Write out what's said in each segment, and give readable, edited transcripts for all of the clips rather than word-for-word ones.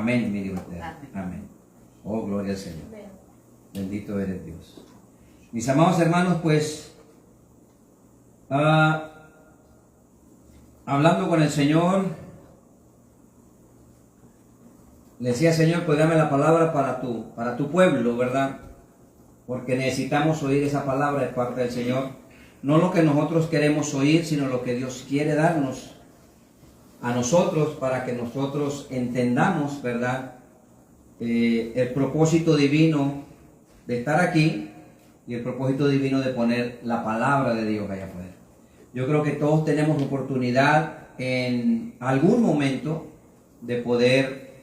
Amén, mi Dios eterno. Amén. Oh, gloria al Señor. Bendito eres Dios. Mis amados hermanos, pues, hablando con el Señor, le decía, Señor, pues dame la palabra para tu pueblo, ¿verdad? Porque necesitamos oír esa palabra de parte del Señor. No lo que nosotros queremos oír, sino lo que Dios quiere darnos a nosotros para que nosotros entendamos, ¿verdad? El propósito divino de estar aquí y el propósito divino de poner la palabra de Dios allá afuera. Yo creo que todos tenemos oportunidad en algún momento de poder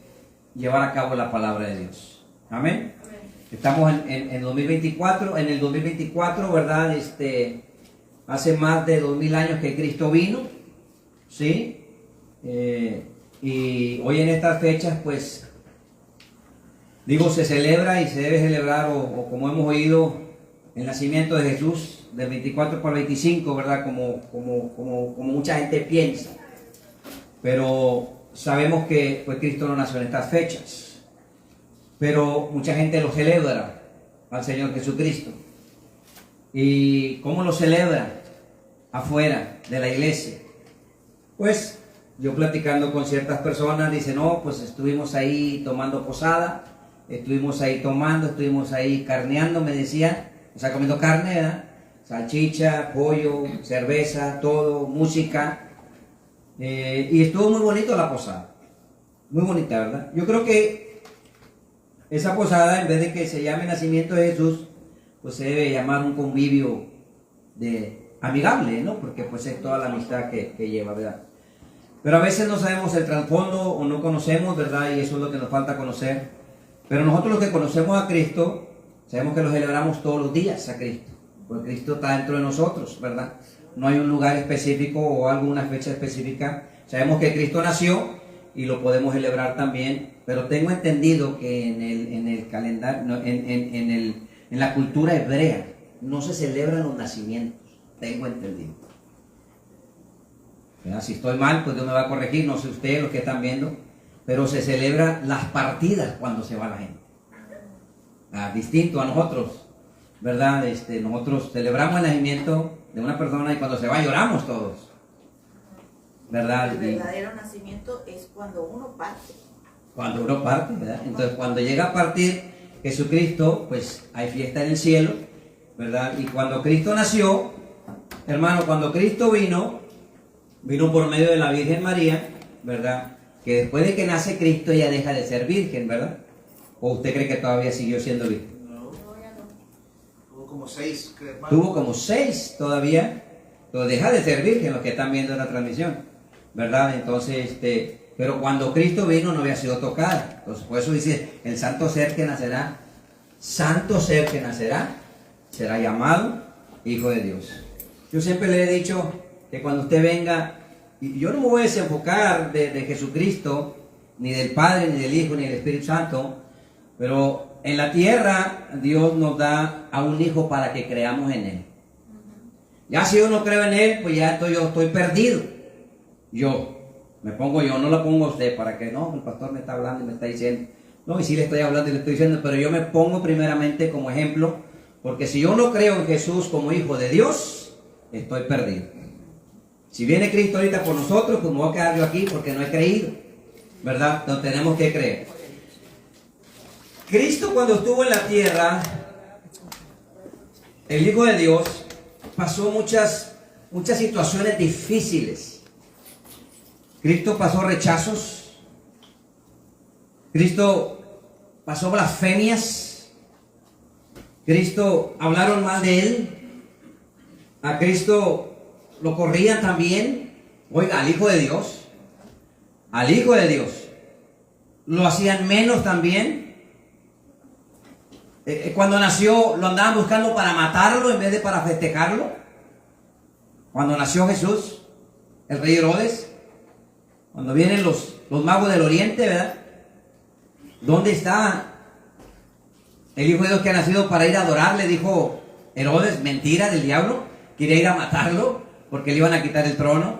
llevar a cabo la palabra de Dios. Amén. Amén. Estamos en 2024, en el 2024, ¿verdad? Hace más de 2000 años que Cristo vino, ¿sí? Y hoy en estas fechas, pues, digo, se celebra y se debe celebrar, o como hemos oído, el nacimiento de Jesús, del 24 para el 25, ¿verdad? Como mucha gente piensa. Pero sabemos que pues, Cristo no nació en estas fechas. Pero mucha gente lo celebra al Señor Jesucristo. ¿Y cómo lo celebra? Afuera de la iglesia. Pues yo platicando con ciertas personas, dicen, no, pues estuvimos ahí tomando posada, estuvimos ahí tomando, estuvimos ahí carneando, me decían, o sea, comiendo carne, ¿verdad? Salchicha, pollo, cerveza, todo, música. Y estuvo muy bonito la posada. Muy bonita, ¿verdad? Yo creo que esa posada, en vez de que se llame Nacimiento de Jesús, pues se debe llamar un convivio amigable, ¿no? Porque pues es toda la amistad que lleva, ¿verdad? Pero a veces no sabemos el trasfondo o no conocemos, ¿verdad? Y eso es lo que nos falta conocer. Pero nosotros los que conocemos a Cristo, sabemos que lo celebramos todos los días a Cristo. Porque Cristo está dentro de nosotros, ¿verdad? No hay un lugar específico o alguna fecha específica. Sabemos que Cristo nació y lo podemos celebrar también. Pero tengo entendido que en el calendario, en la cultura hebrea, no se celebran los nacimientos. Tengo entendido. ¿Verdad? Si estoy mal, pues Dios me va a corregir. No sé ustedes, los que están viendo. Pero se celebran las partidas cuando se va la gente. Distinto a nosotros, ¿verdad? Nosotros celebramos el nacimiento de una persona y cuando se va lloramos todos, ¿verdad? El verdadero nacimiento es cuando uno parte. Cuando uno parte, ¿verdad? Entonces cuando llega a partir Jesucristo, pues hay fiesta en el cielo, ¿verdad? Y cuando Cristo nació, hermano, cuando Cristo vino por medio de la Virgen María, ¿verdad? Que después de que nace Cristo ya deja de ser virgen, ¿verdad? ¿O usted cree que todavía siguió siendo virgen? No, ya no. Tuvo como 6, creo. Tuvo como 6 todavía. Pero deja de ser virgen los que están viendo la transmisión, ¿verdad? Entonces, pero cuando Cristo vino no había sido tocada. Entonces, por eso dice, el santo ser que nacerá, será llamado Hijo de Dios. Yo siempre le he dicho que cuando usted venga, y yo no me voy a desenfocar de Jesucristo, ni del Padre, ni del Hijo, ni del Espíritu Santo, pero en la tierra Dios nos da a un hijo para que creamos en él. Ya si yo no creo en él, pues ya yo estoy perdido. Yo no la pongo a usted para que no, el pastor me está hablando y me está diciendo. No, y sí le estoy hablando y le estoy diciendo, pero yo me pongo primeramente como ejemplo, porque si yo no creo en Jesús como hijo de Dios, estoy perdido. Si viene Cristo ahorita por nosotros, pues me voy a quedar yo aquí porque no he creído, ¿verdad? Entonces tenemos que creer. Cristo cuando estuvo en la tierra, el Hijo de Dios, pasó muchas situaciones difíciles. Cristo pasó rechazos. Cristo pasó blasfemias. Cristo hablaron mal de él. A Cristo lo corrían también. Oiga, al Hijo de Dios. Al Hijo de Dios. Lo hacían menos también. Cuando nació lo andaban buscando para matarlo en vez de para festejarlo. Cuando nació Jesús, el rey Herodes, cuando vienen los magos del oriente, ¿verdad? ¿Dónde está el Hijo de Dios que ha nacido para ir a adorarle? Dijo Herodes, mentira del diablo, quería ir a matarlo porque le iban a quitar el trono.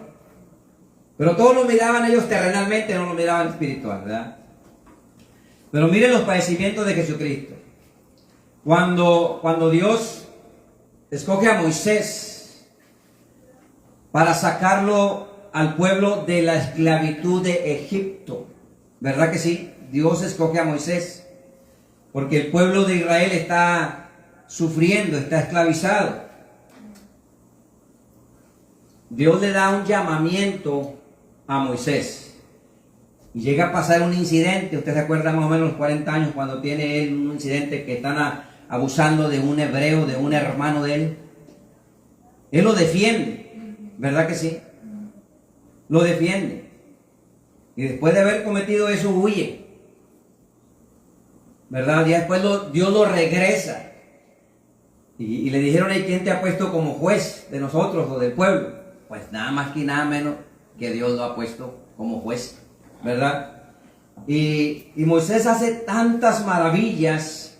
Pero todos lo miraban ellos terrenalmente, no lo miraban espiritual, ¿verdad? Pero miren los padecimientos de Jesucristo. Cuando Dios escoge a Moisés para sacarlo al pueblo de la esclavitud de Egipto, ¿verdad que sí? Dios escoge a Moisés porque el pueblo de Israel está sufriendo, está esclavizado. Dios le da un llamamiento a Moisés y llega a pasar un incidente. Usted se acuerda más o menos los 40 años cuando tiene él un incidente que están abusando de un hebreo, de un hermano de él. Él lo defiende, ¿verdad que sí? Lo defiende. Y después de haber cometido eso, huye, ¿verdad? Y después Dios lo regresa. Y le dijeron: ¿y quién te ha puesto como juez de nosotros o del pueblo? Pues nada más que nada menos que Dios lo ha puesto como juez, ¿verdad? Y Moisés hace tantas maravillas,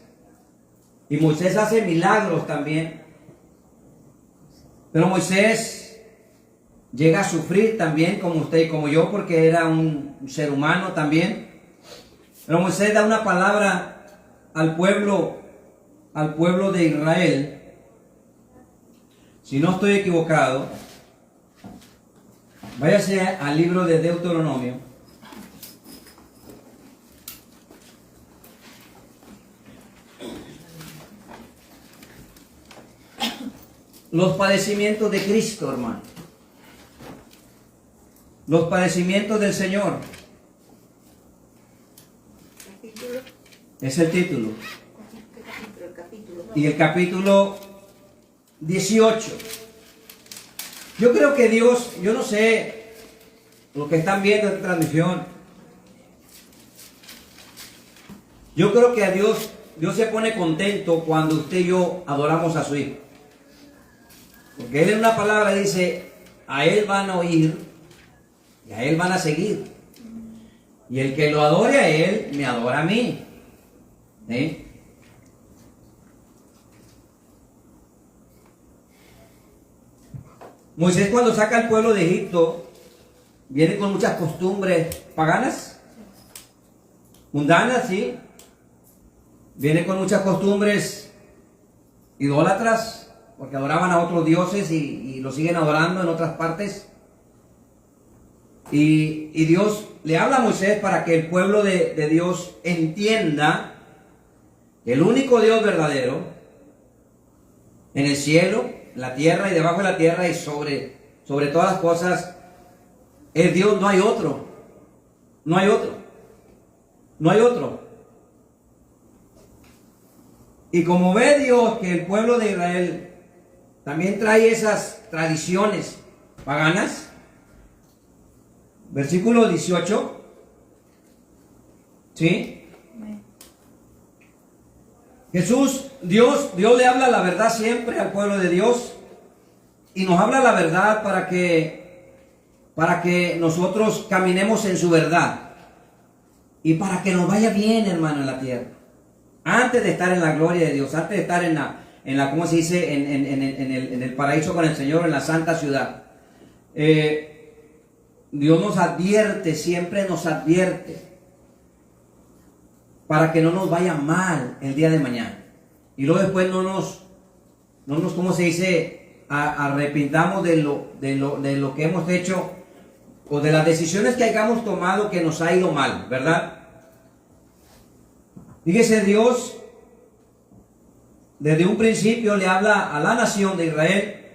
y Moisés hace milagros también. Pero Moisés llega a sufrir también, como usted y como yo, porque era un ser humano también. Pero Moisés da una palabra al pueblo de Israel. Si no estoy equivocado, váyase al libro de Deuteronomio. Los padecimientos de Cristo, hermano. Los padecimientos del Señor. Capítulo. Es el título. ¿Qué capítulo? El capítulo. Y el capítulo 18. Yo creo que Dios, yo no sé, los que están viendo esta transmisión, yo creo que a Dios se pone contento cuando usted y yo adoramos a su Hijo. Porque Él en una palabra dice: a Él van a oír y a Él van a seguir. Y el que lo adore a Él, me adora a mí. ¿Sí? Moisés, cuando saca al pueblo de Egipto, viene con muchas costumbres paganas, mundanas, ¿sí? Viene con muchas costumbres idólatras, porque adoraban a otros dioses y lo siguen adorando en otras partes. Y Dios le habla a Moisés para que el pueblo de Dios entienda que el único Dios verdadero en el cielo, la tierra y debajo de la tierra y sobre todas las cosas es Dios. No hay otro, no hay otro, no hay otro. Y como ve Dios que el pueblo de Israel también trae esas tradiciones paganas, versículo 18, ¿sí? Dios le habla la verdad siempre al pueblo de Dios, y nos habla la verdad para que nosotros caminemos en su verdad y para que nos vaya bien, hermano, en la tierra. Antes de estar en la gloria de Dios, antes de estar en la ¿cómo se dice? En el paraíso con el Señor, en la santa ciudad. Dios nos advierte, siempre nos advierte, para que no nos vaya mal el día de mañana. Y luego después no nos ¿cómo se dice? Arrepintamos de lo que hemos hecho, o de las decisiones que hayamos tomado que nos ha ido mal, ¿verdad? Fíjese, Dios desde un principio le habla a la nación de Israel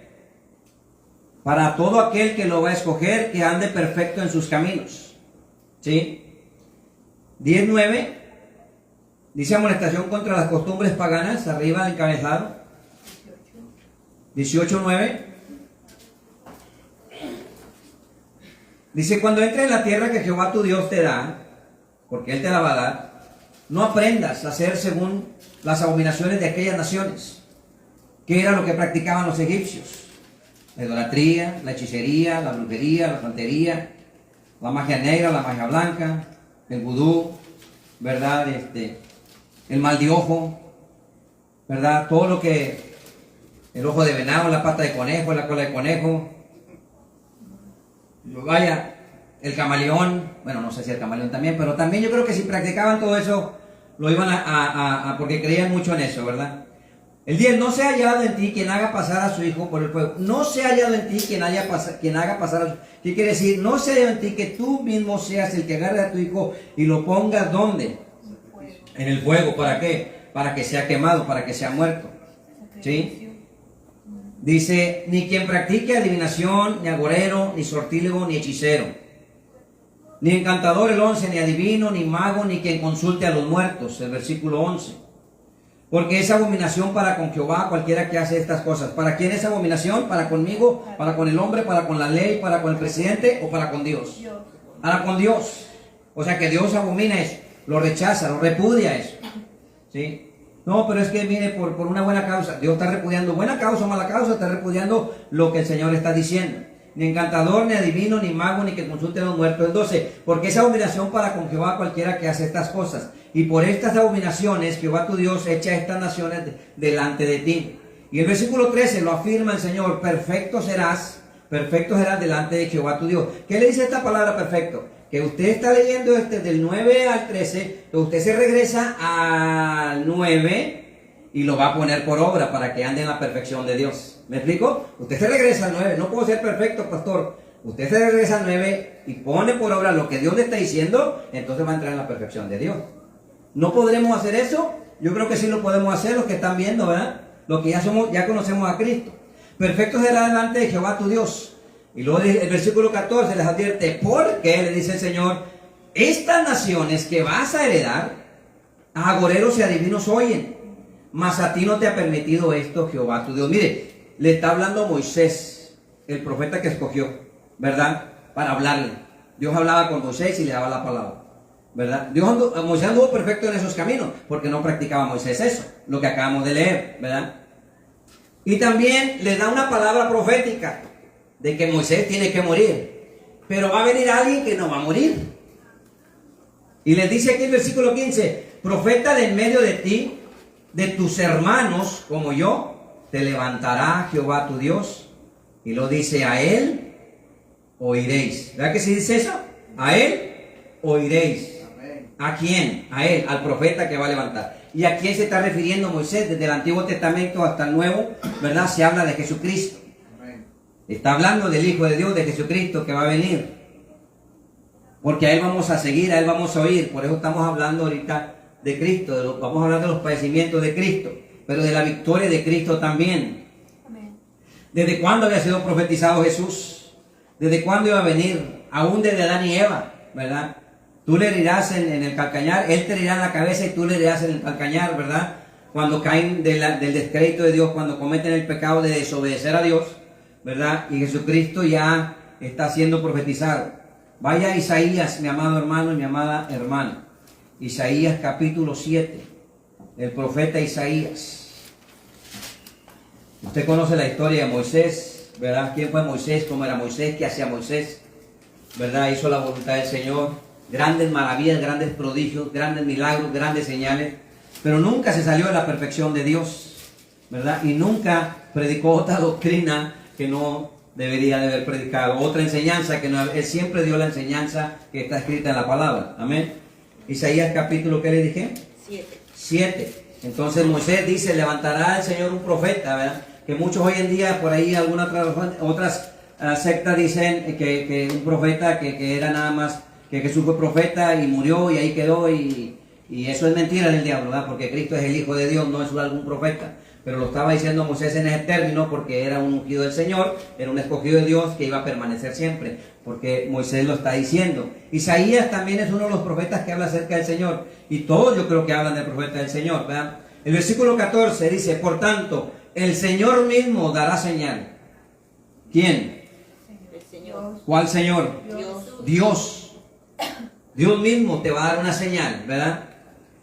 para todo aquel que lo va a escoger, que ande perfecto en sus caminos. ¿Sí? 10:9 dice: amonestación contra las costumbres paganas, arriba del encabezado. 18:9 dice: cuando entres en la tierra que Jehová tu Dios te da, porque Él te la va a dar, no aprendas a hacer según las abominaciones de aquellas naciones, que era lo que practicaban los egipcios: la idolatría, la hechicería, la brujería, la santería, la magia negra, la magia blanca, el vudú, ¿verdad? El mal de ojo, ¿verdad? Todo lo que, el ojo de venado, la pata de conejo, la cola de conejo, vaya, el camaleón. Bueno, no sé si el camaleón también, pero también yo creo que si practicaban todo eso, lo iban porque creían mucho en eso, ¿verdad? El 10, no se ha hallado en ti quien haga pasar a su hijo por el fuego. No se ha hallado en ti quien haga pasar a su hijo. ¿Qué quiere decir? No se ha hallado en ti que tú mismo seas el que agarre a tu hijo y lo pongas ¿dónde? En el fuego. ¿Para qué? Para que sea quemado, para que sea muerto. ¿Sí? Dice, ni quien practique adivinación, ni agorero, ni sortílego, ni hechicero, ni encantador el 11, ni adivino, ni mago, ni quien consulte a los muertos. El versículo 11. Porque es abominación para con Jehová cualquiera que hace estas cosas. ¿Para quién es abominación? ¿Para conmigo? ¿Para con el hombre? ¿Para con la ley? ¿Para con el presidente? ¿O para con Dios? Para con Dios. O sea que Dios abomina eso, lo rechaza, lo repudia eso. ¿Sí? No, pero es que mire, por una buena causa. Dios está repudiando buena causa o mala causa, está repudiando lo que el Señor está diciendo. Ni encantador, ni adivino, ni mago, ni que consulte a los muertos. El 12. Porque es abominación para con Jehová cualquiera que hace estas cosas. Y por estas abominaciones Jehová tu Dios echa estas naciones delante de ti. Y el versículo 13 lo afirma el Señor: perfecto serás delante de Jehová tu Dios. ¿Qué le dice esta palabra perfecto? Que usted está leyendo del 9 al 13, que usted se regresa al 9 y lo va a poner por obra para que ande en la perfección de Dios. ¿Me explico? Usted se regresa al 9, no puedo ser perfecto, pastor. Usted se regresa al 9 y pone por obra lo que Dios le está diciendo, entonces va a entrar en la perfección de Dios. ¿No podremos hacer eso? Yo creo que sí lo podemos hacer, los que están viendo, ¿verdad? Los que ya conocemos a Cristo. Perfecto será delante de Jehová tu Dios. Y luego el versículo 14 les advierte, porque le dice el Señor, estas naciones que vas a heredar, a agoreros y adivinos oyen, mas a ti no te ha permitido esto Jehová tu Dios. Mire, le está hablando Moisés, el profeta que escogió, ¿verdad? Para hablarle. Dios hablaba con Moisés y le daba la palabra, ¿verdad? Moisés anduvo perfecto en esos caminos, porque no practicaba Moisés eso, lo que acabamos de leer, ¿verdad? Y también le da una palabra profética de que Moisés tiene que morir, pero va a venir alguien que no va a morir. Y les dice aquí el versículo 15, profeta de en medio de ti, de tus hermanos como yo, te levantará Jehová tu Dios. Y lo dice, a él oiréis. ¿Verdad que sí dice eso? A él oiréis. ¿A quién? A él, al profeta que va a levantar. ¿Y a quién se está refiriendo Moisés? Desde el Antiguo Testamento hasta el Nuevo, ¿verdad? Se habla de Jesucristo. Está hablando del Hijo de Dios, de Jesucristo, que va a venir. Porque a él vamos a seguir, a él vamos a oír. Por eso estamos hablando ahorita de Cristo. Vamos a hablar de los padecimientos de Cristo, pero de la victoria de Cristo también. Amén. ¿Desde cuándo había sido profetizado Jesús? ¿Desde cuándo iba a venir? Aún desde Adán y Eva, ¿verdad? Tú le herirás en el calcañar, él te herirá en la cabeza y tú le herirás en el calcañar, ¿verdad? Cuando caen del descrédito de Dios, cuando cometen el pecado de desobedecer a Dios, ¿verdad? Y Jesucristo ya está siendo profetizado. Vaya a Isaías, mi amado hermano y mi amada hermana. Isaías capítulo 7, el profeta Isaías. Usted conoce la historia de Moisés, ¿verdad? ¿Quién fue Moisés? ¿Cómo era Moisés? ¿Qué hacía Moisés? ¿Verdad? Hizo la voluntad del Señor. Grandes maravillas, grandes prodigios, grandes milagros, grandes señales. Pero nunca se salió de la perfección de Dios, ¿verdad? Y nunca predicó otra doctrina que no debería de haber predicado. Otra enseñanza que no. Él siempre dio la enseñanza que está escrita en la palabra. Amén. Isaías capítulo, ¿qué le dije? 7. Entonces Moisés dice, levantará el Señor un profeta, ¿verdad? Que muchos hoy en día, por ahí algunas otras sectas dicen que un profeta que era nada más, que Jesús fue profeta y murió y ahí quedó, y eso es mentira del diablo, ¿verdad? Porque Cristo es el Hijo de Dios, no es algún profeta. Pero lo estaba diciendo Moisés en ese término porque era un ungido del Señor, era un escogido de Dios que iba a permanecer siempre, porque Moisés lo está diciendo. Isaías también es uno de los profetas que habla acerca del Señor, y todos yo creo que hablan del profeta del Señor, ¿verdad? El versículo 14 dice, por tanto, el Señor mismo dará señal. ¿Quién? El Señor. ¿Cuál Señor? Dios. Dios mismo te va a dar una señal, ¿verdad?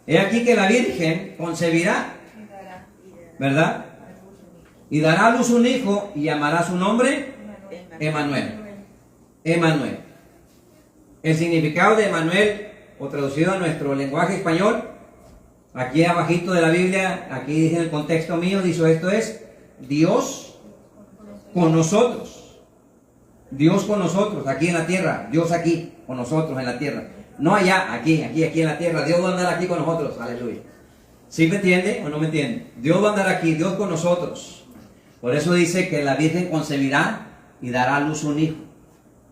He aquí que la Virgen concebirá, ¿verdad? Y dará a luz un hijo y llamará su nombre Emmanuel. Emmanuel. El significado de Emmanuel, o traducido a nuestro lenguaje español, aquí abajito de la Biblia, aquí dice en el contexto mío, dice esto es Dios con nosotros. Dios con nosotros, aquí en la tierra. Dios aquí con nosotros en la tierra. No allá, aquí en la tierra. Dios va a andar aquí con nosotros. Aleluya. ¿Sí me entiende o no me entiende? Dios va a andar aquí, Dios con nosotros. Por eso dice que la Virgen concebirá y dará a luz un hijo.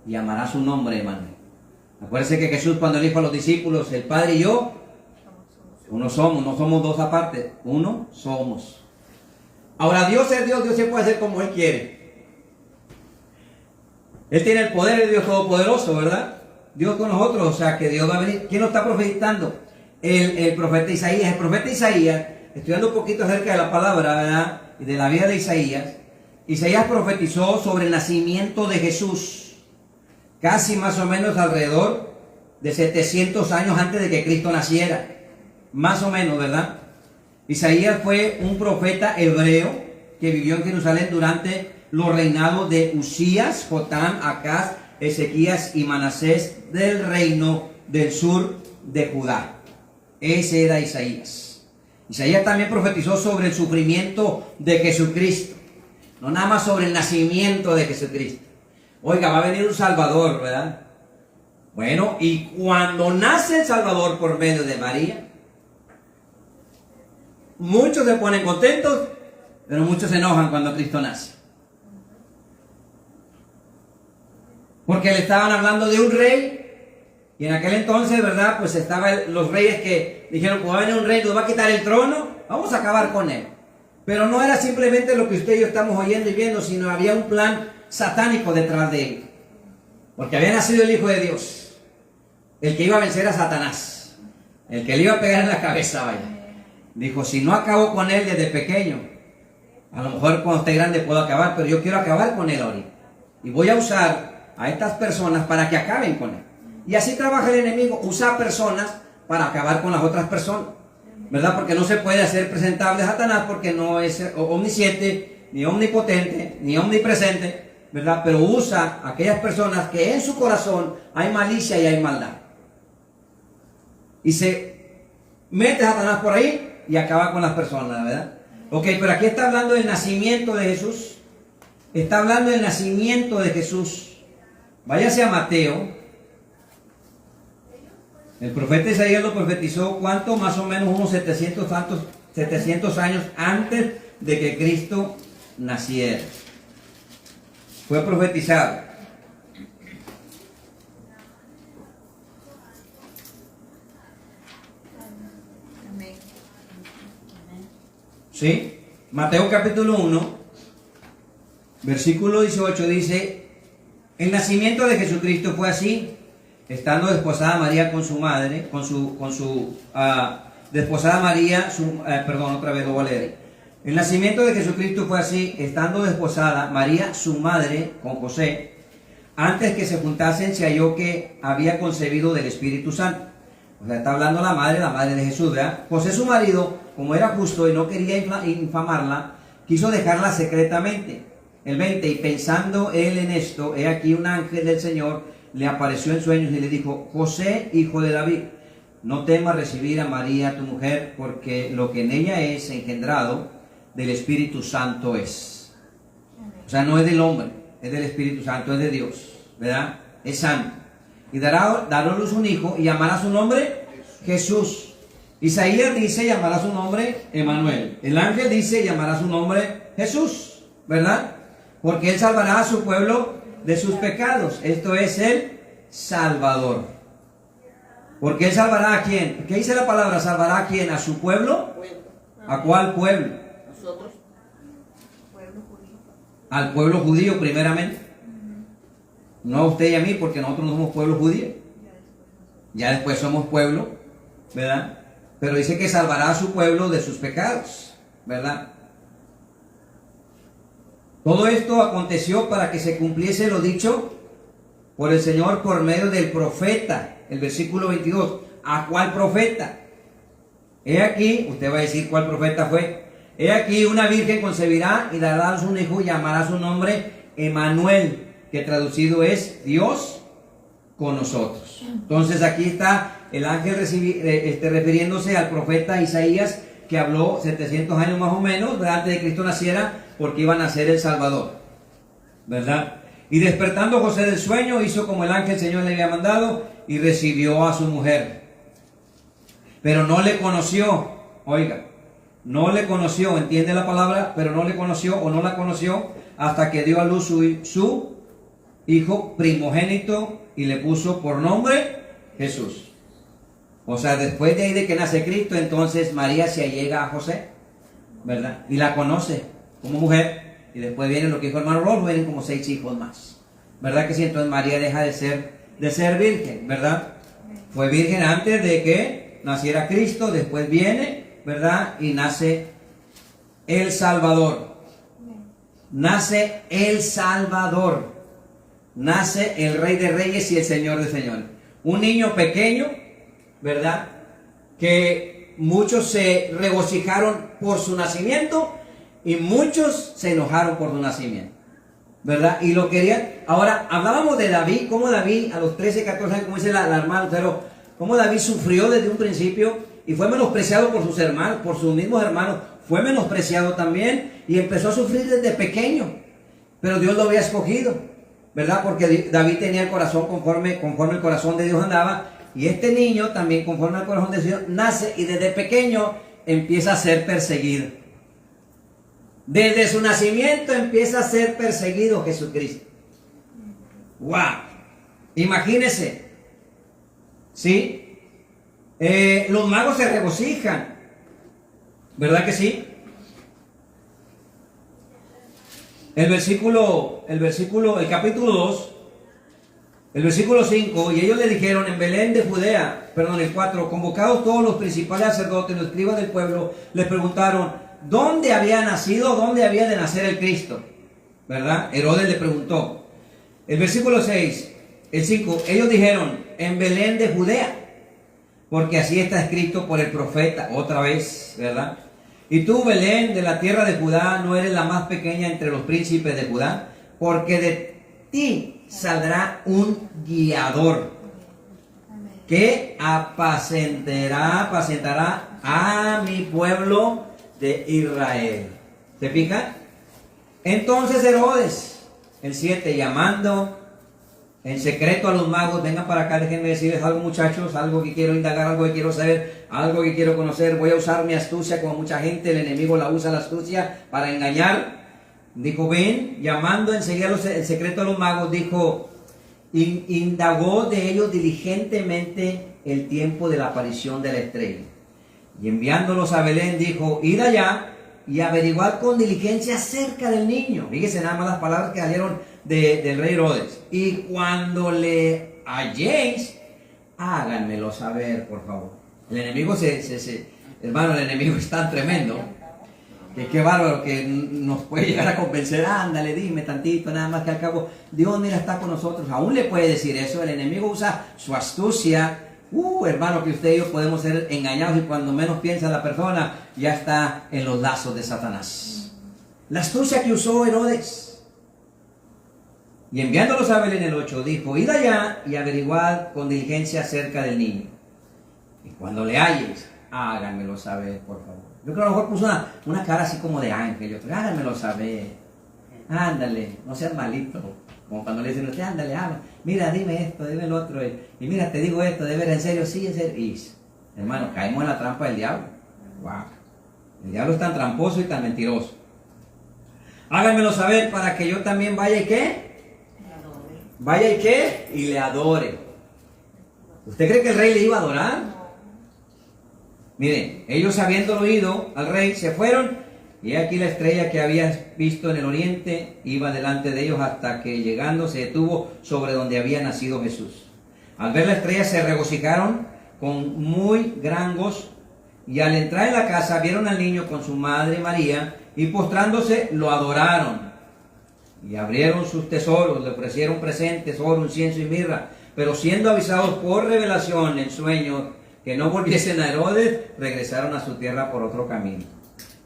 Y llamará su nombre, Emmanuel. Acuérdense que Jesús cuando le dijo a los discípulos, el Padre y yo, uno somos, no somos dos aparte, uno somos. Ahora Dios es Dios, Dios se puede hacer como Él quiere. Él tiene el poder de Dios Todopoderoso, ¿verdad? Dios con nosotros, o sea que Dios va a venir. ¿Quién lo está profetizando? El profeta Isaías. El profeta Isaías, estudiando un poquito acerca de la palabra, ¿verdad? Y de la vida de Isaías. Isaías profetizó sobre el nacimiento de Jesús, casi más o menos alrededor de 700 años antes de que Cristo naciera. Más o menos, ¿verdad? Isaías fue un profeta hebreo que vivió en Jerusalén durante los reinados de Usías, Jotam, Acaz, Ezequías y Manasés del reino del sur de Judá. Ese era Isaías. Isaías también profetizó sobre el sufrimiento de Jesucristo, no nada más sobre el nacimiento de Jesucristo. Oiga, va a venir un Salvador, ¿verdad? Bueno, y cuando nace el Salvador por medio de María, muchos se ponen contentos, pero muchos se enojan cuando Cristo nace. Porque le estaban hablando de un rey, y en aquel entonces, ¿verdad? Pues estaban los reyes que dijeron, pues va a venir un rey, nos va a quitar el trono, vamos a acabar con él. Pero no era simplemente lo que usted y yo estamos oyendo y viendo, sino había un plan satánico detrás de él. Porque había nacido el Hijo de Dios, el que iba a vencer a Satanás, el que le iba a pegar en la cabeza, vaya. Dijo, si no acabo con él desde pequeño, a lo mejor cuando esté grande puedo acabar, pero yo quiero acabar con él ahorita. Y voy a usar a estas personas para que acaben con él. Y así trabaja el enemigo, usa personas para acabar con las otras personas, ¿verdad? Porque no se puede hacer presentable a Satanás porque no es omnisciente, ni omnipotente, ni omnipresente, ¿verdad? Pero usa a aquellas personas que en su corazón hay malicia y hay maldad. Y se mete a Satanás por ahí y acaba con las personas, ¿verdad? Ok, pero aquí está hablando del nacimiento de Jesús. Está hablando del nacimiento de Jesús. Váyase a Mateo. El profeta Isaías lo profetizó, ¿cuánto? Más o menos unos 700 años antes de que Cristo naciera. Fue profetizado. Amén. ¿Sí? Mateo capítulo 1, versículo 18 dice, el nacimiento de Jesucristo fue así. Estando desposada María con su madre, desposada María, otra vez lo voy a leer. El nacimiento de Jesucristo fue así, estando desposada María, su madre, con José, antes que se juntasen se halló que había concebido del Espíritu Santo. O sea, está hablando la madre de Jesús, ¿verdad? José, su marido, como era justo y no quería infamarla, quiso dejarla secretamente. El 20, y pensando él en esto, he aquí un ángel del Señor le apareció en sueños y le dijo, José, hijo de David, no temas recibir a María tu mujer, porque lo que en ella es engendrado del Espíritu Santo es. O sea, no es del hombre, es del Espíritu Santo, es de Dios, ¿verdad? Es santo. Y dará a luz un hijo y llamará su nombre Jesús. Isaías dice, llamará su nombre Emmanuel. El ángel dice, llamará su nombre Jesús, ¿verdad? Porque él salvará a su pueblo de sus pecados. Esto es el Salvador. Porque él salvará a quién. ¿Qué dice la palabra? ¿Salvará a quién? ¿A su pueblo? ¿A cuál pueblo? Nosotros, pueblo judío. Al pueblo judío primeramente. No a usted y a mí, porque nosotros no somos pueblo judío. Ya después somos pueblo, ¿verdad? Pero dice que salvará a su pueblo de sus pecados, ¿verdad? Todo esto aconteció para que se cumpliese lo dicho por el Señor por medio del profeta. El versículo 22. ¿A cuál profeta? He aquí, usted va a decir cuál profeta fue. He aquí una virgen concebirá y dará a un hijo y llamará su nombre Emmanuel, que traducido es Dios con nosotros. Entonces aquí está el ángel refiriéndose al profeta Isaías, que habló 700 años más o menos antes de que Cristo naciera, porque iba a nacer el Salvador, ¿verdad? Y despertando José del sueño, hizo como el ángel Señor le había mandado y recibió a su mujer. Pero no le conoció, oiga, no le conoció, entiende la palabra, pero no le conoció o no la conoció hasta que dio a luz su hijo primogénito y le puso por nombre Jesús. O sea, después de ahí de que nace Cristo, entonces María se allega a José, ¿verdad? Y la conoce como mujer. Y después viene lo que dijo el hermano Rolfo, vienen como 6 hijos más. ¿Verdad que sí? Entonces María deja de ser virgen, ¿verdad? Fue virgen antes de que naciera Cristo, después viene, ¿verdad? Y nace el Salvador. Nace el Salvador. Nace el Rey de Reyes y el Señor de Señores. Un niño pequeño, ¿verdad? Que muchos se regocijaron por su nacimiento y muchos se enojaron por su nacimiento, ¿verdad? Y lo querían. Ahora, hablábamos de David, cómo David a los 13, 14 años, como dice la hermana, pero cómo David sufrió desde un principio y fue menospreciado por sus hermanos, por sus mismos hermanos, fue menospreciado también y empezó a sufrir desde pequeño, pero Dios lo había escogido, ¿verdad? Porque David tenía el corazón conforme el corazón de Dios andaba, y este niño también conforme al corazón de Dios nace y desde pequeño empieza a ser perseguido. Desde su nacimiento empieza a ser perseguido Jesucristo. ¡Wow! Imagínense. ¿Sí? Los magos se regocijan. ¿Verdad que sí? El capítulo 2, el versículo 5, y ellos le dijeron en Belén de Judea, perdón, el 4, convocados todos los principales sacerdotes, los escribas del pueblo, les preguntaron, ¿dónde había nacido, dónde había de nacer el Cristo? ¿Verdad? Herodes le preguntó. El versículo 6, el 5, ellos dijeron, en Belén de Judea, porque así está escrito por el profeta, otra vez, ¿verdad? Y tú, Belén, de la tierra de Judá, no eres la más pequeña entre los príncipes de Judá, porque de ti saldrá un guiador que apacentará a mi pueblo de Israel. ¿Se fijan? Entonces Herodes, el 7, llamando en secreto a los magos, vengan para acá, déjenme decirles algo, muchachos, algo que quiero indagar, algo que quiero saber, algo que quiero conocer. Voy a usar mi astucia, como mucha gente, el enemigo la usa la astucia para engañar. Dijo, ven, llamando enseguida en secreto a los magos, dijo, indagó de ellos diligentemente el tiempo de la aparición de la estrella. Y enviándolos a Belén, dijo, id allá y averiguad con diligencia acerca del niño. Fíjense nada más las palabras que salieron del rey Herodes. Y cuando le halléis, háganmelo saber, por favor. El enemigo hermano, el enemigo es tan tremendo, que qué bárbaro, que nos puede llegar a convencer, ándale, dime tantito, nada más que al cabo, Dios mira, está con nosotros. Aún le puede decir eso, el enemigo usa su astucia. Hermano, que usted y yo podemos ser engañados y cuando menos piensa la persona, ya está en los lazos de Satanás. La astucia que usó Herodes. Y enviándolos a Belén, el 8, dijo, id allá y averiguad con diligencia acerca del niño. Y cuando le halles, háganmelo saber, por favor. Yo creo que a lo mejor puso una cara así como de ángel. Yo creo, háganmelo saber. Ándale, no seas malito. Como cuando le dicen, ándale, habla. Mira, dime esto, dime lo otro. Y mira, te digo esto, ¿de ver en serio? Sí, en serio. Y, hermano, caemos en la trampa del diablo. Wow. El diablo es tan tramposo y tan mentiroso. Háganmelo saber para que yo también vaya y ¿qué? Vaya y ¿qué? Y le adore. ¿Usted cree que el rey le iba a adorar? Miren, ellos habiéndolo oído al rey, se fueron. Y aquí la estrella que habías visto en el oriente iba delante de ellos hasta que llegando se detuvo sobre donde había nacido Jesús. Al ver la estrella se regocijaron con muy gran gozo. Y al entrar en la casa vieron al niño con su madre María y postrándose lo adoraron. Y abrieron sus tesoros, le ofrecieron presentes, oro, incienso y mirra. Pero siendo avisados por revelación en sueños que no volviesen a Herodes, regresaron a su tierra por otro camino.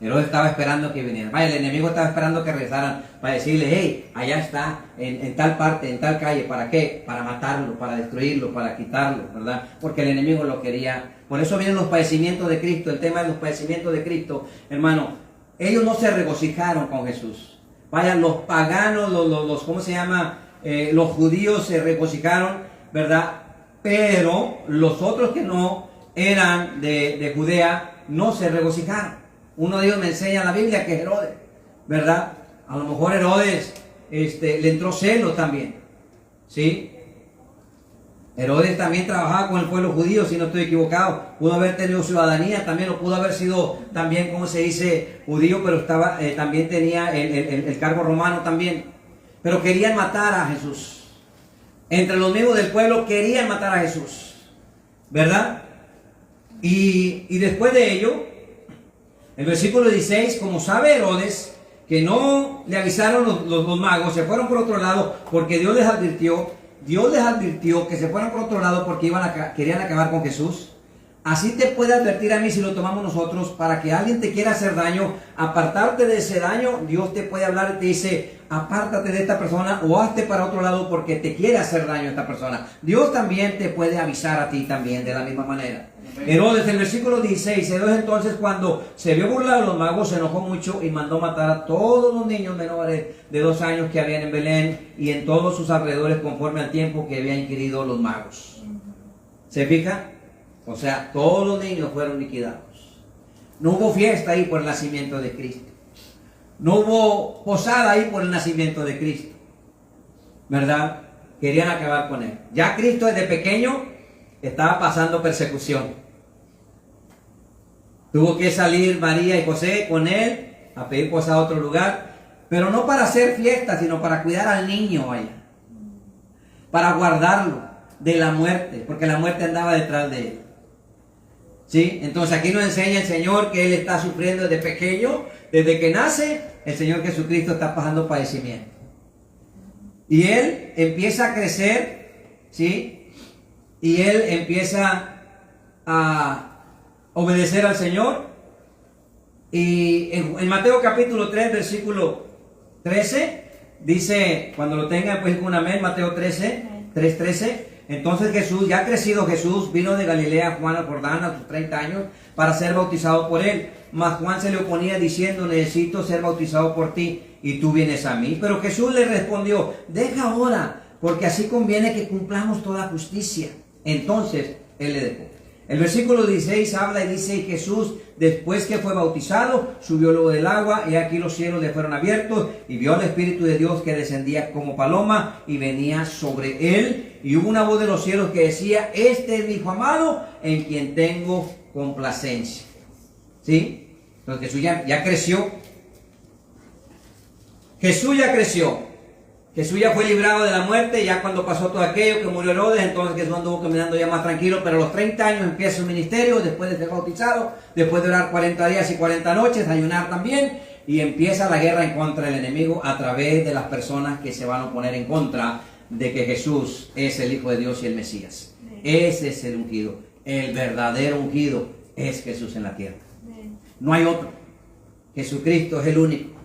Herodes estaba esperando que vinieran. Vaya, el enemigo estaba esperando que regresaran para decirle, hey, allá está, en tal parte, en tal calle. ¿Para qué? Para matarlo, para destruirlo, para quitarlo, ¿verdad? Porque el enemigo lo quería. Por eso vienen los padecimientos de Cristo, el tema de los padecimientos de Cristo. Hermano, ellos no se regocijaron con Jesús. Vaya, los paganos, ¿cómo se llama? los judíos se regocijaron, ¿verdad? Pero los otros que no eran de Judea no se regocijaron. Uno de ellos me enseña en la Biblia que es Herodes, ¿verdad? A lo mejor Herodes le entró celo también, ¿sí? Herodes también trabajaba con el pueblo judío, si no estoy equivocado. Pudo haber tenido ciudadanía también, o pudo haber sido también, como se dice, judío, pero estaba, también tenía el cargo romano también. Pero querían matar a Jesús. Entre los mismos del pueblo querían matar a Jesús, ¿verdad? Y después de ello, el versículo 16, como sabe Herodes que no le avisaron los magos, se fueron por otro lado porque Dios les advirtió que se fueran por otro lado porque querían acabar con Jesús. Así te puede advertir a mí si lo tomamos nosotros, para que alguien te quiera hacer daño, apartarte de ese daño. Dios te puede hablar y te dice, apártate de esta persona o hazte para otro lado porque te quiere hacer daño a esta persona. Dios también te puede avisar a ti también de la misma manera. Herodes, el versículo 16, Herodes entonces, cuando se vio burlado de los magos, se enojó mucho y mandó matar a todos los niños menores de 2 años que habían en Belén y en todos sus alrededores, conforme al tiempo que habían inquirido los magos. ¿Se fija? O sea, todos los niños fueron liquidados. No hubo fiesta ahí por el nacimiento de Cristo. No hubo posada ahí por el nacimiento de Cristo, ¿verdad? Querían acabar con él. Ya Cristo desde pequeño estaba pasando persecución. Tuvo que salir María y José con él a pedir posada a otro lugar, pero no para hacer fiesta, sino para cuidar al niño allá, para guardarlo de la muerte, porque la muerte andaba detrás de él. ¿Sí? Entonces aquí nos enseña el Señor que Él está sufriendo desde pequeño, desde que nace, el Señor Jesucristo está pasando padecimiento. Y Él empieza a crecer, ¿sí? Y Él empieza a obedecer al Señor. Y en Mateo capítulo 3, versículo 13, dice, cuando lo tengan, pues con un amén, Mateo 13, 3:13. Entonces Jesús, ya crecido Jesús, vino de Galilea a Juan al Jordán a sus 30 años para ser bautizado por él. Mas Juan se le oponía diciendo, necesito ser bautizado por ti y tú vienes a mí. Pero Jesús le respondió, deja ahora, porque así conviene que cumplamos toda justicia. Entonces él le dejó. El versículo 16 habla y dice, y Jesús, después que fue bautizado, subió luego del agua, y aquí los cielos le fueron abiertos, y vio al Espíritu de Dios que descendía como paloma, y venía sobre él, y hubo una voz de los cielos que decía, este es mi Hijo amado, en quien tengo complacencia. ¿Sí? Entonces Jesús ya creció. Jesús ya creció. Jesús ya fue librado de la muerte, ya cuando pasó todo aquello, que murió Herodes, entonces Jesús anduvo caminando ya más tranquilo, pero a los 30 años empieza su ministerio, después de ser bautizado, después de orar 40 días y 40 noches, ayunar también, y empieza la guerra en contra del enemigo a través de las personas que se van a oponer en contra de que Jesús es el Hijo de Dios y el Mesías. Ese es el ungido, el verdadero ungido es Jesús en la tierra. No hay otro. Jesucristo es el único.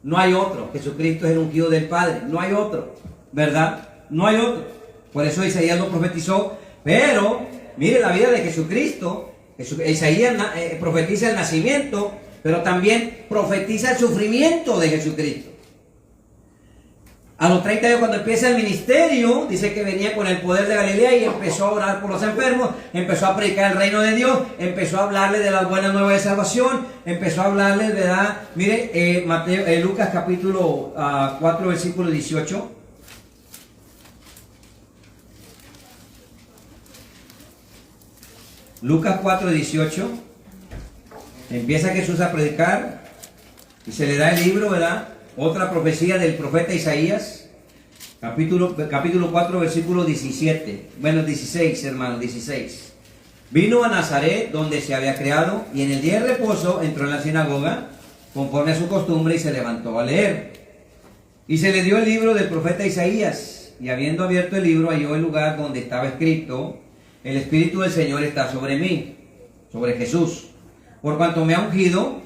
No hay otro. Jesucristo es el ungido del Padre. No hay otro. ¿Verdad? No hay otro. Por eso Isaías lo profetizó. Pero, mire la vida de Jesucristo. Isaías profetiza el nacimiento, pero también profetiza el sufrimiento de Jesucristo. A los 30 años, cuando empieza el ministerio, dice que venía con el poder de Galilea y empezó a orar por los enfermos, empezó a predicar el reino de Dios, empezó a hablarle de las buenas nuevas de salvación, empezó a hablarle, ¿verdad? Mire, Lucas capítulo 4, versículo 18. Lucas 4, 18. Empieza Jesús a predicar y se le da el libro, ¿verdad? Otra profecía del profeta Isaías, capítulo 4, versículo 17. Bueno, 16, hermano, 16. Vino a Nazaret, donde se había criado, y en el día de reposo entró en la sinagoga, conforme a su costumbre, y se levantó a leer. Y se le dio el libro del profeta Isaías, y habiendo abierto el libro, halló el lugar donde estaba escrito, el Espíritu del Señor está sobre mí, sobre Jesús, por cuanto me ha ungido